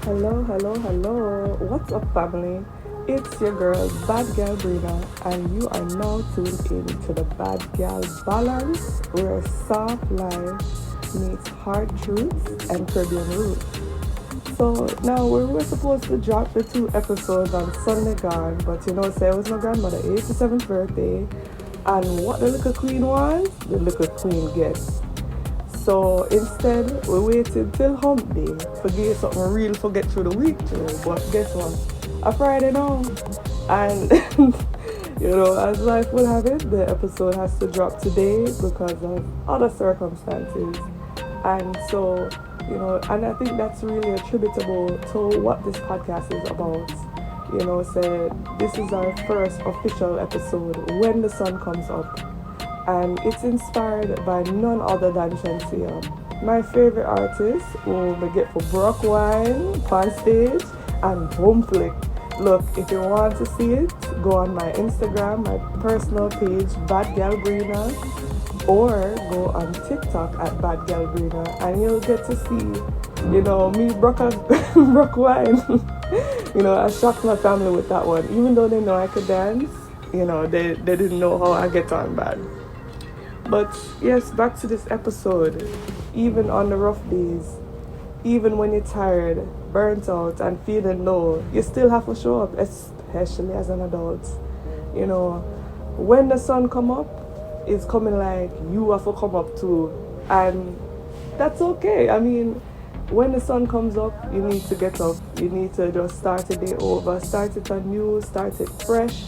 Hello, hello, hello. What's up, family? It's your girl, Bad Gyal and you are now tuned in to the Bad Gyal Balance, where soft life meets hard truths and Caribbean roots. So now we were supposed to drop the two episodes on Sunday gone, but say it was my grandmother's 87th birthday, and what the little queen wants, the little queen gets. So instead, we waited till hump day to get something real to get through the week too. But guess what? A Friday now. And, as life will have it, the episode has to drop today because of other circumstances. And so, and I think that's really attributable to what this podcast is about. This is our first official episode, When the Sun Comes Up, and it's inspired by none other than Shenseea, my favorite artist, who we get for Brock Wine, on stage, and Boom Flick. Look, if you want to see it, go on my Instagram, my personal page, Bad Gyal or go on TikTok at Bad Gyal and you'll get to see, me Brock Wine. I shocked my family with that one. Even though they know I could dance, they didn't know how I get on bad. But yes, back to this episode. Even on the rough days, even when you're tired, burnt out, and feeling low, you still have to show up, especially as an adult. When the sun come up, it's coming like you have to come up too. And that's okay. I mean, when the sun comes up, you need to get up. You need to just start the day over, start it anew, start it fresh.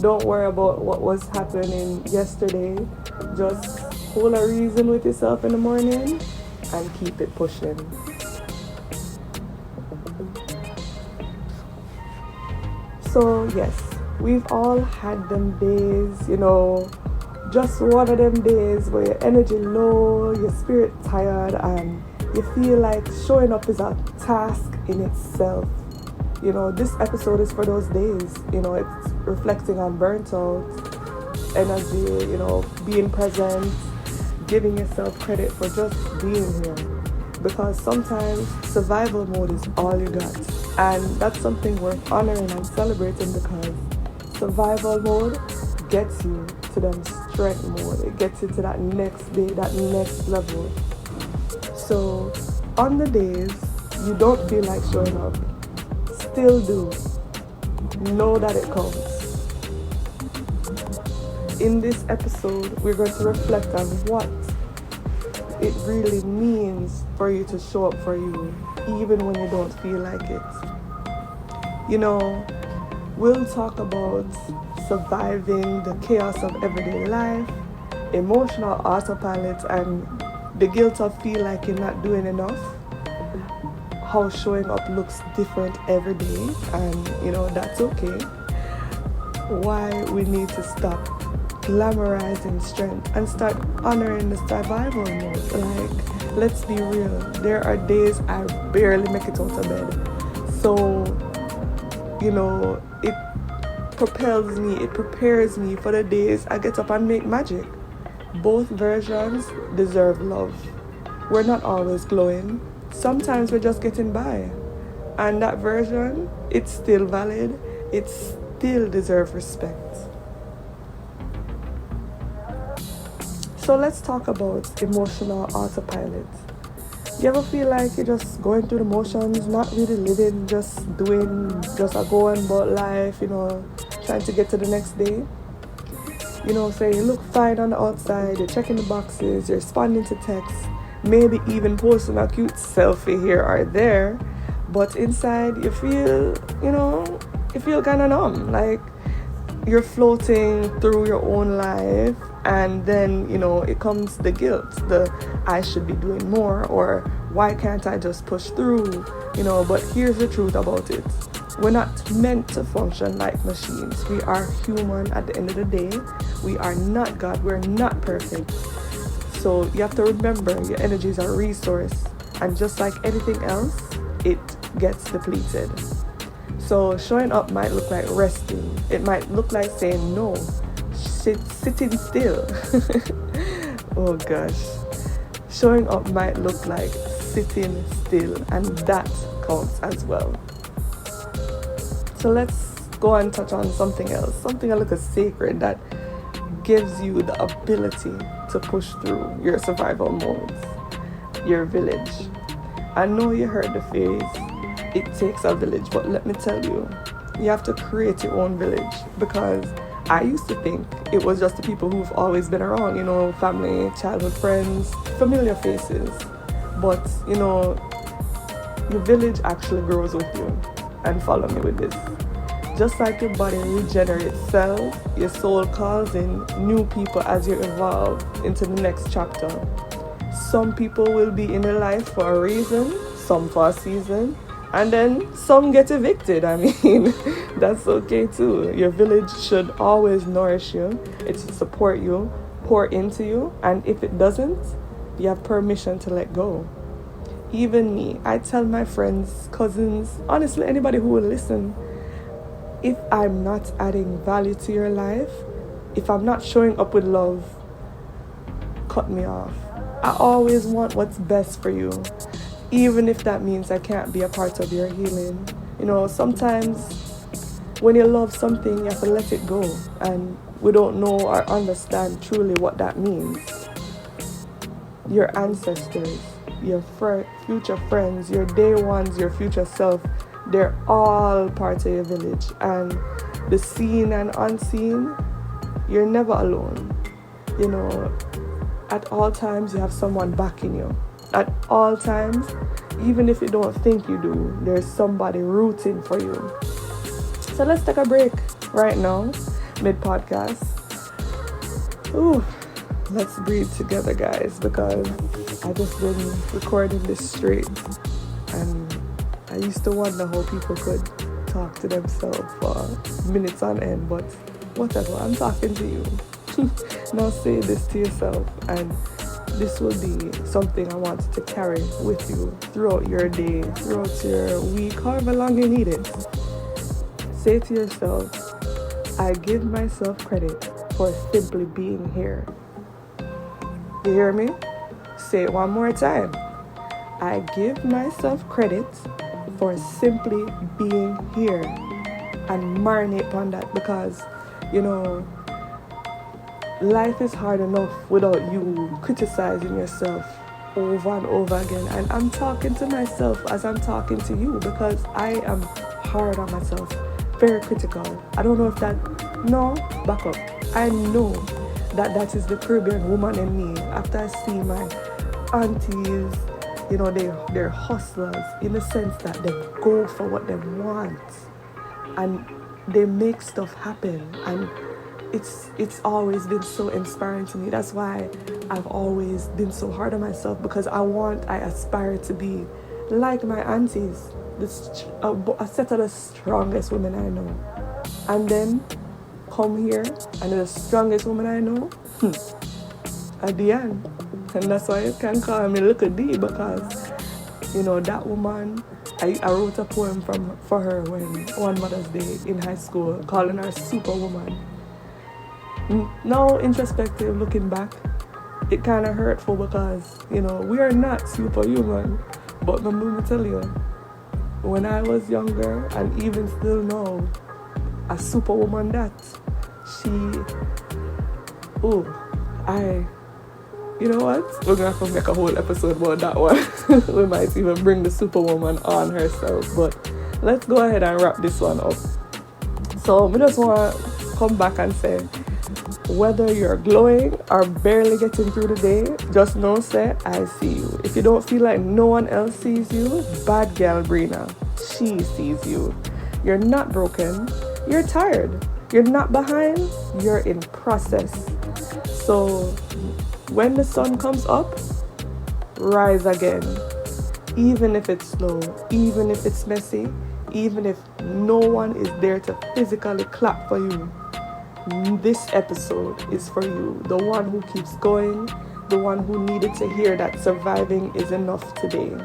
Don't worry about what was happening yesterday. Just hold a reason with yourself in the morning and keep it pushing. So yes, we've all had them days, just one of them days where your energy low, your spirit tired, and you feel like showing up is a task in itself. This episode is for those days. It's reflecting on burnt out, energy, being present, giving yourself credit for just being here. Because sometimes survival mode is all you got. And that's something worth honoring and celebrating, because survival mode gets you to them strength mode. It gets you to that next day, that next level. So on the days you don't feel like showing up, still do. Know that it counts. In this episode, we're going to reflect on what it really means for you to show up for you, even when you don't feel like it. We'll talk about surviving the chaos of everyday life, emotional autopilot, and the guilt of feel like you're not doing enough, how showing up looks different every day, and that's okay, why we need to stop glamorizing strength and start honoring the survival mode. Like, let's be real, there are days I barely make it out of bed. So, it propels me, it prepares me for the days I get up and make magic. Both versions deserve love. We're not always glowing. Sometimes we're just getting by. And that version, it's still valid. It still deserves respect. So let's talk about emotional autopilot. You ever feel like you're just going through the motions, not really living, just going about life, trying to get to the next day? Say you look fine on the outside, you're checking the boxes, you're responding to texts, maybe even posting a cute selfie here or there, but inside you feel kind of numb, like you're floating through your own life, and then it comes the guilt, the I should be doing more, or why can't I just push through, but here's the truth about it. We're not meant to function like machines. We are human at the end of the day. We are not God. We're not perfect. So you have to remember, your energy is a resource, and just like anything else, it gets depleted. So showing up might look like resting. It might look like saying no, sitting still. Oh gosh. Showing up might look like sitting still, and that counts as well. So let's go and touch on something else, something a little sacred that gives you the ability to push through your survival modes, your village. I know you heard the phrase, it takes a village, but let me tell you, you have to create your own village, because I used to think it was just the people who've always been around, family, childhood friends, familiar faces. But, your village actually grows with you. And follow me with this. Just like your body regenerates cells, your soul calls in new people as you evolve into the next chapter. Some people will be in your life for a reason, some for a season, and then some get evicted. I mean, that's okay too. Your village should always nourish you. It should support you, pour into you, and if it doesn't, you have permission to let go. Even me, I tell my friends, cousins, honestly, anybody who will listen, if I'm not adding value to your life, if I'm not showing up with love, cut me off. I always want what's best for you, even if that means I can't be a part of your healing. Sometimes when you love something, you have to let it go, and we don't know or understand truly what that means. Your ancestors, your future friends, your day ones, your future self, they're all part of your village. And the seen and unseen, you're never alone. At all times you have someone backing you. At all times, even if you don't think you do, there's somebody rooting for you. So let's take a break right now, mid-podcast. Ooh, let's breathe together, guys, because I just been recording this straight, and I used to wonder how people could talk to themselves for minutes on end, but whatever, I'm talking to you. Now say this to yourself, and this will be something I wanted to carry with you throughout your day, throughout your week, however long you need it. Say to yourself, I give myself credit for simply being here. You hear me? Say it one more time. I give myself credit for simply being here, and marinate on that, because life is hard enough without you criticizing yourself over and over again. And I'm talking to myself as I'm talking to you, because I am hard on myself, very critical. I don't know if back up. I know that is the Caribbean woman in me. After I see my aunties, they're hustlers in the sense that they go for what they want and they make stuff happen, and it's always been so inspiring to me. That's why I've always been so hard on myself, because I aspire to be like my aunties, a set of the strongest women I know, and then come here and the strongest woman I know at the end. And that's why you can call me Little D, because that woman, I wrote a poem for her one Mother's Day in high school, calling her Superwoman. Now, introspective, looking back, it kind of hurtful, because we are not superhuman. But let me tell you, when I was younger, and even still now, a superwoman you know what? We're going to have to make a whole episode about that one. We might even bring the superwoman on herself. But let's go ahead and wrap this one up. So we just want to come back and say, whether you're glowing or barely getting through the day, just know, say, I see you. If you don't feel like no one else sees you, Bad Gyal Balance, she sees you. You're not broken. You're tired. You're not behind. You're in process. So when the sun comes up, rise again. Even if it's slow, even if it's messy, even if no one is there to physically clap for you, this episode is for you. The one who keeps going, the one who needed to hear that surviving is enough today.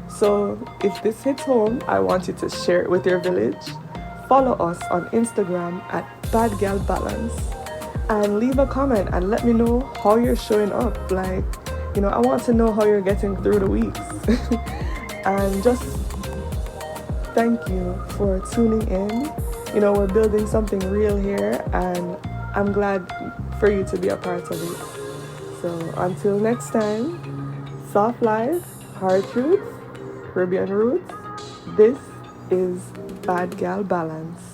So if this hits home, I want you to share it with your village. Follow us on Instagram at Bad Gyal Balance, and leave a comment and let me know how you're showing up. I want to know how you're getting through the weeks. And just thank you for tuning in. You know, we're building something real here, and I'm glad for you to be a part of it. So until next time, soft life, hard truths, Caribbean roots. This is Bad Gyal Balance.